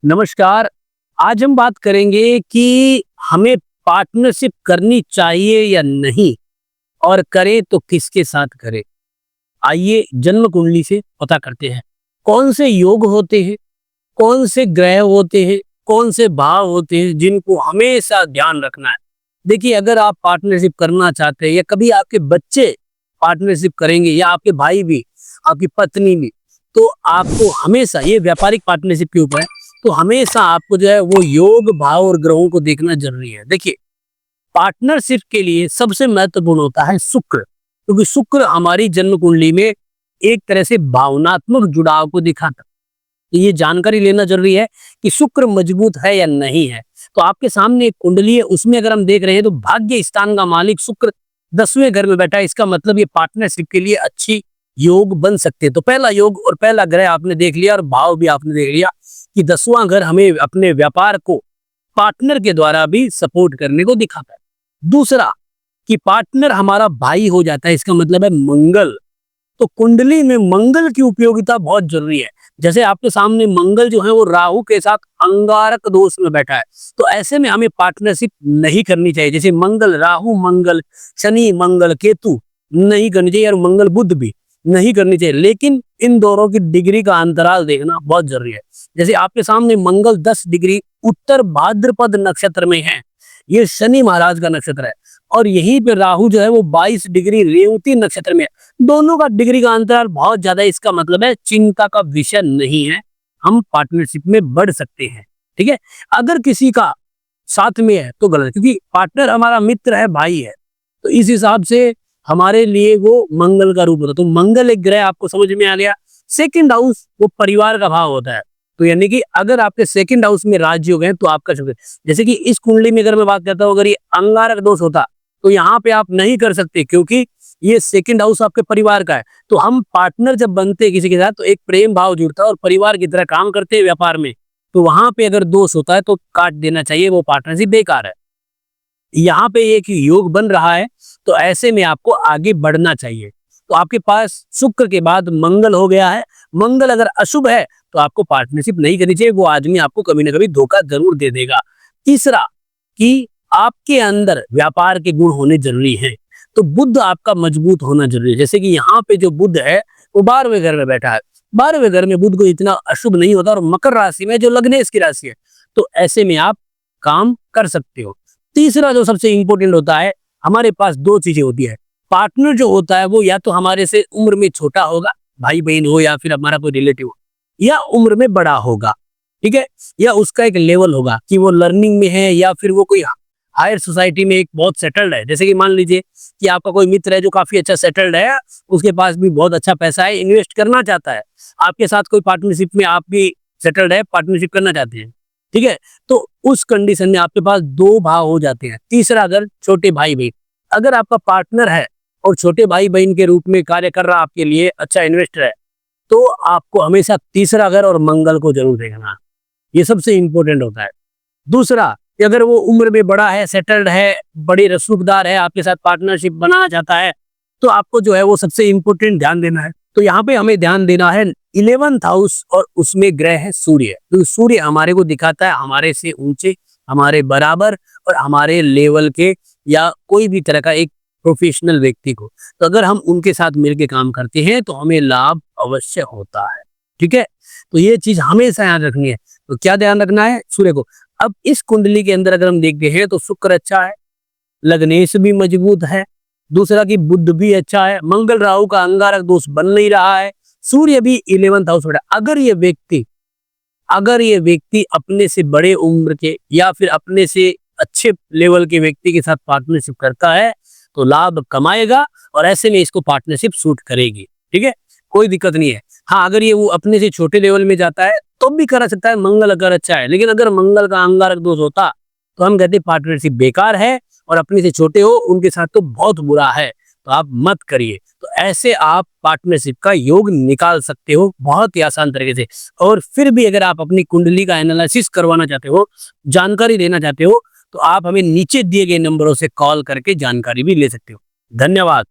नमस्कार। आज हम बात करेंगे कि हमें पार्टनरशिप करनी चाहिए या नहीं और करें तो किसके साथ करें। आइए जन्म कुंडली से पता करते हैं कौन से योग होते हैं, कौन से ग्रह होते हैं, कौन से भाव होते हैं जिनको हमेशा ध्यान रखना है। देखिए, अगर आप पार्टनरशिप करना चाहते हैं या कभी आपके बच्चे पार्टनरशिप करेंगे या आपके भाई भी, आपकी पत्नी भी, तो आपको हमेशा ये व्यापारिक पार्टनरशिप के ऊपर है, तो हमेशा आपको जो है वो योग भाव और ग्रहों को देखना जरूरी है। देखिए, पार्टनरशिप के लिए सबसे महत्वपूर्ण होता है शुक्र, क्योंकि शुक्र हमारी जन्म कुंडली में एक तरह से भावनात्मक जुड़ाव को दिखाता है। तो ये जानकारी लेना जरूरी है कि शुक्र मजबूत है या नहीं है। तो आपके सामने एक कुंडली है, उसमें अगर हम देख रहे हैं तो भाग्य स्थान का मालिक शुक्र 10वें घर में बैठा है। इसका मतलब ये पार्टनरशिप के लिए अच्छी योग बन सकते हैं। तो पहला योग और पहला ग्रह आपने देख लिया और भाव भी आपने देख लिया कि 10वां घर हमें अपने व्यापार को पार्टनर के द्वारा भी सपोर्ट करने को दिखाता है। दूसरा कि पार्टनर हमारा भाई हो जाता है, इसका मतलब है मंगल। तो कुंडली में मंगल की उपयोगिता बहुत जरूरी है। जैसे आपके सामने मंगल जो है वो राहु के साथ अंगारक दोष में बैठा है, तो ऐसे में हमें पार्टनरशिप नहीं करनी चाहिए। जैसे मंगल राहु, मंगल शनि, मंगल केतु नहीं करनी चाहिए और मंगल बुध भी नहीं करनी चाहिए। लेकिन इन दोनों की डिग्री का अंतराल देखना बहुत जरूरी है। जैसे आपके सामने मंगल 10 डिग्री उत्तर भाद्रपद नक्षत्र में है, ये शनि महाराज का नक्षत्र है, और यहीं पे राहु जो है वो 22 डिग्री रेवती नक्षत्र में है। दोनों का डिग्री का अंतराल बहुत ज्यादा है। इसका मतलब है चिंता का विषय नहीं है, हम पार्टनरशिप में बढ़ सकते हैं। ठीक है, अगर किसी का साथ में है तो गलत, क्योंकि पार्टनर हमारा मित्र है, भाई है, तो इस हिसाब से हमारे लिए वो मंगल का रूप होता है। तो मंगल एक ग्रह आपको समझ में आ गया। सेकंड हाउस वो परिवार का भाव होता है। तो यानी कि अगर आपके सेकंड हाउस में राजयोग है तो आपका शुक्र, जैसे कि इस कुंडली में अगर मैं बात करता हूँ, अगर ये अंगारक दोष होता तो यहाँ पे आप नहीं कर सकते, क्योंकि ये सेकंड हाउस आपके परिवार का है। तो हम पार्टनर जब बनते हैं किसी के साथ तो एक प्रेम भाव जुड़ता है और परिवार की तरह काम करते हैं व्यापार में। तो वहां पे अगर दोष होता है तो काट देना चाहिए, वो पार्टनरशिप बेकार है। यहाँ पे एक योग बन रहा है, तो ऐसे में आपको आगे बढ़ना चाहिए। तो आपके पास शुक्र के बाद मंगल हो गया है। मंगल अगर अशुभ है तो आपको पार्टनरशिप नहीं करनी चाहिए, वो आदमी आपको कभी ना कभी धोखा जरूर दे देगा। तीसरा कि आपके अंदर व्यापार के गुण होने जरूरी हैं। तो बुध आपका मजबूत होना जरूरी है। जैसे कि यहाँ पे जो बुध है वो 12वें घर में बैठा है। 12वें घर में बुध को इतना अशुभ नहीं होता, और मकर राशि में जो लग्नेश की राशि है, तो ऐसे में आप काम कर सकते हो। तीसरा जो सबसे इंपॉर्टेंट होता है, हमारे पास दो चीजें होती है। पार्टनर जो होता है वो या तो हमारे से उम्र में छोटा होगा, भाई बहन हो या फिर हमारा कोई रिलेटिव हो, या उम्र में बड़ा होगा। ठीक है, या उसका एक लेवल होगा कि वो लर्निंग में है या फिर वो कोई हायर सोसाइटी में एक बहुत सेटल्ड है। जैसे कि मान लीजिए कि आपका कोई मित्र है जो काफी अच्छा सेटल्ड है, उसके पास भी बहुत अच्छा पैसा है, इन्वेस्ट करना चाहता है आपके साथ कोई पार्टनरशिप में, आप भी सेटल्ड है, पार्टनरशिप करना चाहते हैं। ठीक है, तो उस कंडीशन में आपके पास दो भाव हो जाते हैं। तीसरा अगर छोटे भाई बहन, अगर आपका पार्टनर है और छोटे भाई बहन के रूप में कार्य कर रहा आपके लिए, अच्छा इन्वेस्टर है, तो आपको हमेशा तीसरा घर और मंगल को जरूर देखना, ये सबसे इंपॉर्टेंट होता है। दूसरा कि अगर वो उम्र में बड़ा है, सेटल्ड है, बड़े रसूखदार है, आपके साथ पार्टनरशिप बनाना चाहता है, तो आपको जो है वो सबसे इंपॉर्टेंट ध्यान देना है। तो यहाँ पे हमें ध्यान देना है 11th हाउस, और उसमें ग्रह है सूर्य। तो सूर्य हमारे को दिखाता है हमारे से ऊंचे, हमारे बराबर और हमारे लेवल के, या कोई भी तरह का एक प्रोफेशनल व्यक्ति को। तो अगर हम उनके साथ मिलकर काम करते हैं तो हमें लाभ अवश्य होता है। ठीक है, तो ये चीज हमेशा याद रखनी है। तो क्या ध्यान रखना है? सूर्य को। अब इस कुंडली के अंदर अगर हम देखते हैं तो शुक्र अच्छा है, लग्नेश भी मजबूत है, दूसरा कि बुध भी अच्छा है, मंगल राहु का अंगारक दोष बन नहीं रहा है, सूर्य भी 11th हाउस में। अगर ये व्यक्ति अपने से बड़े उम्र के या फिर अपने से अच्छे लेवल के व्यक्ति के साथ पार्टनरशिप करता है तो लाभ कमाएगा, और ऐसे में इसको पार्टनरशिप सूट करेगी। ठीक है, कोई दिक्कत नहीं है। हाँ, अगर ये वो अपने से छोटे लेवल में जाता है तो भी कर सकता है, मंगल अगर अच्छा है। लेकिन अगर मंगल का अंगारक दोष होता तो हम कहते पार्टनरशिप बेकार है, और अपने से छोटे हो उनके साथ तो बहुत बुरा है, तो आप मत करिए। तो ऐसे आप पार्टनरशिप का योग निकाल सकते हो बहुत ही आसान तरीके से। और फिर भी अगर आप अपनी कुंडली का एनालिसिस करवाना चाहते हो, जानकारी लेना चाहते हो, तो आप हमें नीचे दिए गए नंबरों से कॉल करके जानकारी भी ले सकते हो। धन्यवाद।